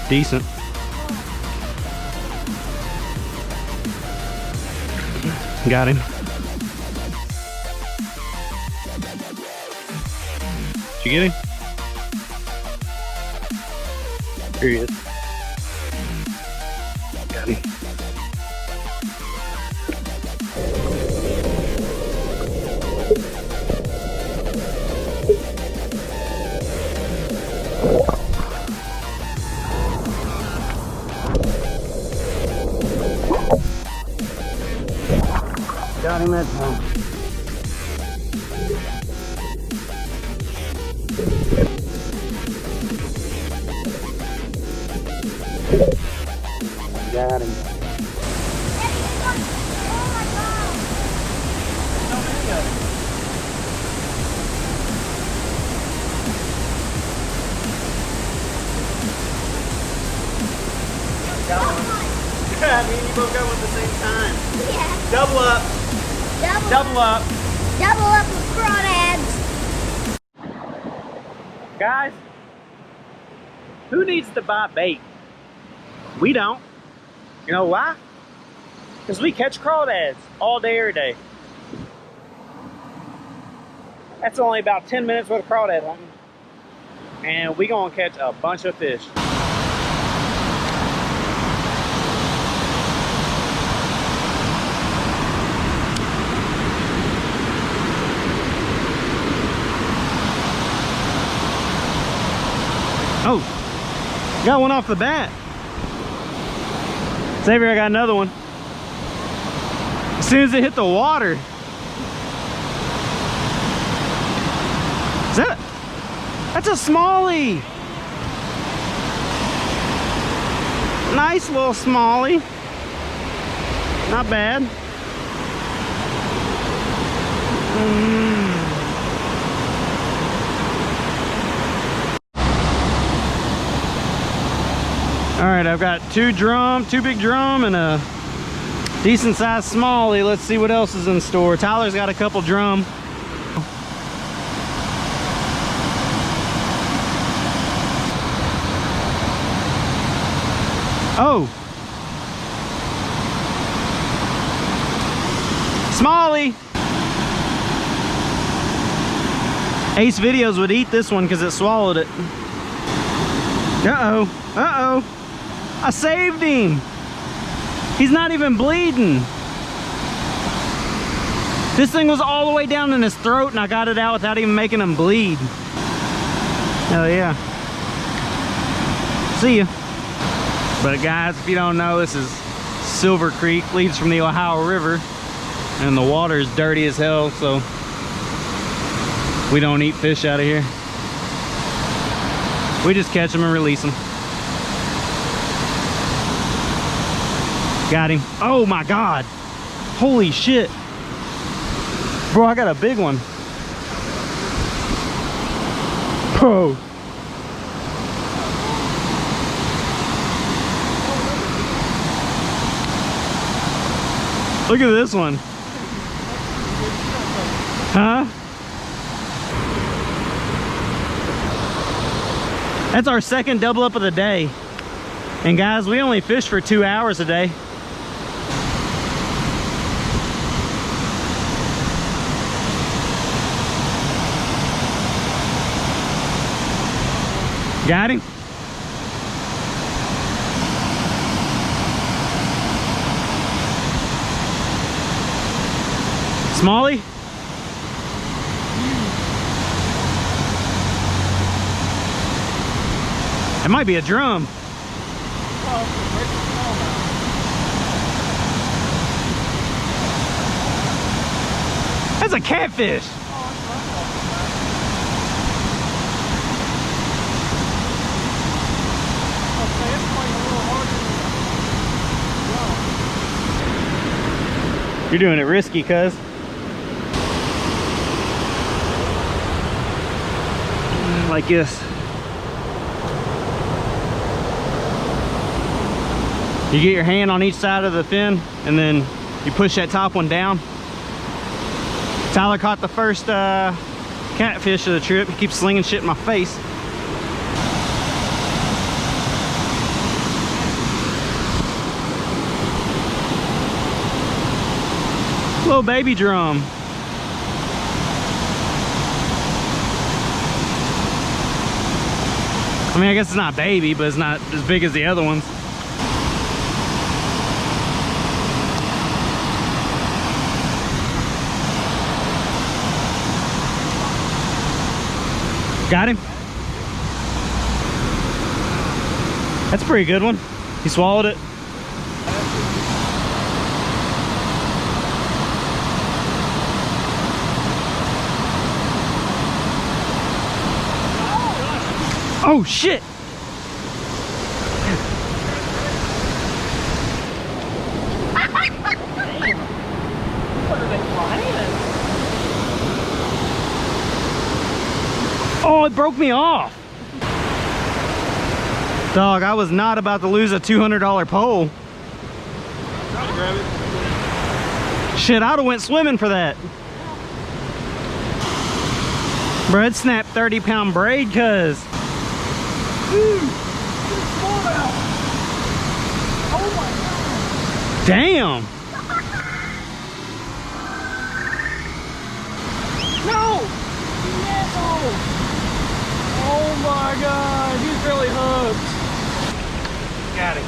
decent. Got him. Did you get him? Here he is. Got him. Got him that time. Got him. Got one. Yeah, me and you both got one at the same time. Yeah. Double up. Double up. Double up with crawdads. Guys, who needs to buy bait? We don't. You know why? Because we catch crawdads all day, every day. That's only about 10 minutes worth of crawdad hunting. And we gonna catch a bunch of fish. Oh, got one off the bat. Xavier, I got another one. As soon as it hit the water. Is that? That's a smallie. Nice little smallie. Not bad. All right, I've got two big drum and a decent sized smallie. Let's see what else is in store. Tyler's got a couple drum. Oh, smallie. Ace Videos would eat this one because it swallowed it. Uh-oh, uh-oh. I saved him. He's not even bleeding. This thing was all the way down in his throat and I got it out without even making him bleed. Hell yeah. See ya. But guys, if you don't know, this is Silver Creek, leads from the Ohio River, and the water is dirty as hell, so we don't eat fish out of here. We just catch them and release them. Got him. Oh my God. Holy shit. Bro, I got a big one. Oh. Look at this one. Huh? That's our second double up of the day. And guys, we only fish for 2 hours a day. Got him? Smallie? It might be a drum. That's a catfish. You're doing it risky, cuz. Like this. You get your hand on each side of the fin and then you push that top one down. Tyler caught the first catfish of the trip. He keeps slinging shit in my face. Little baby drum. I mean, I guess it's not baby, but it's not as big as the other ones. Got him? That's a pretty good one. He swallowed it. Oh shit! Oh, it broke me off. Dog, I was not about to lose a $200 pole. Try to grab it. Shit, I'd have went swimming for that. Bro, it snapped 30-pound braid, cuz. Oh my god. Damn. No! No! Oh my god, he's really hooked. Got him.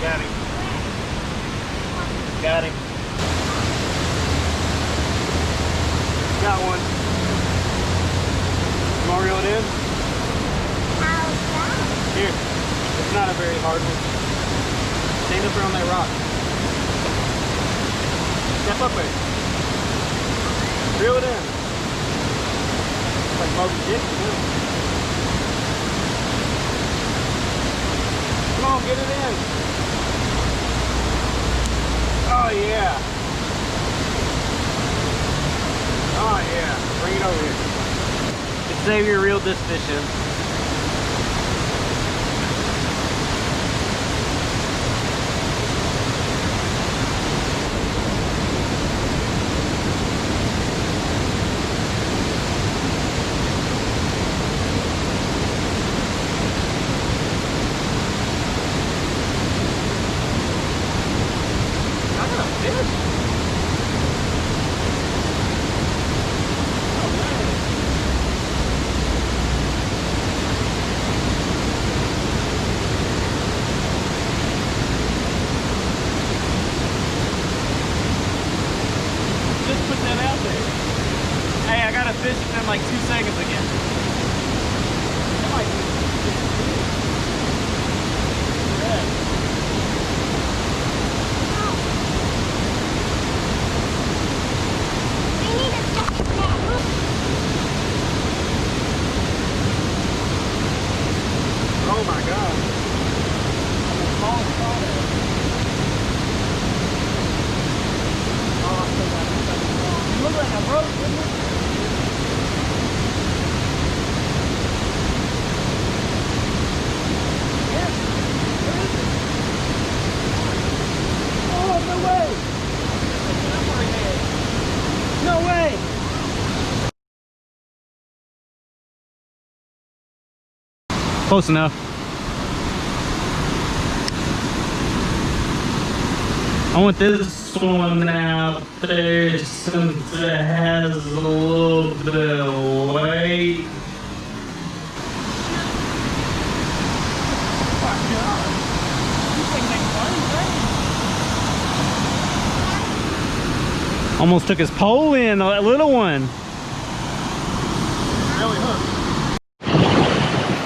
Got him. Got him. Got one. You want to reel it in? Here. It's not a very hard one. Stand up around that rock. Step up there. Reel it in. It's like Moby Dick. Come on, get it in. Oh yeah. Oh yeah. Bring it over here. It's Xavier reeled this fish in. Hey, I got a fish in like 2 seconds again. Oh my god. You look like a rope, didn't you? No way! Close enough. I want this one out there since it has a little bit of weight. Almost took his pole in, that little one. Really hooked.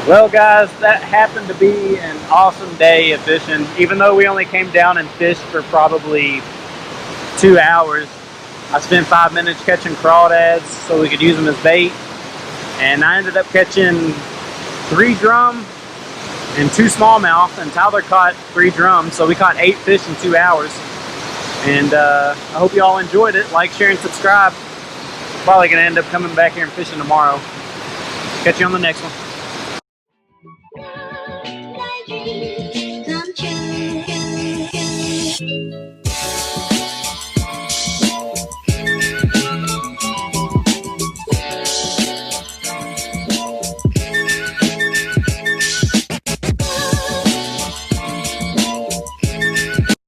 Well guys, that happened to be an awesome day of fishing. Even though we only came down and fished for probably 2 hours, I spent 5 minutes catching crawdads so we could use them as bait. And I ended up catching 3 drum and 2 smallmouth, and Tyler caught 3 drums, so we caught 8 fish in 2 hours. And I hope you all enjoyed it. Like, share, and subscribe. Probably gonna end up coming back here and fishing tomorrow. Catch you on the next one.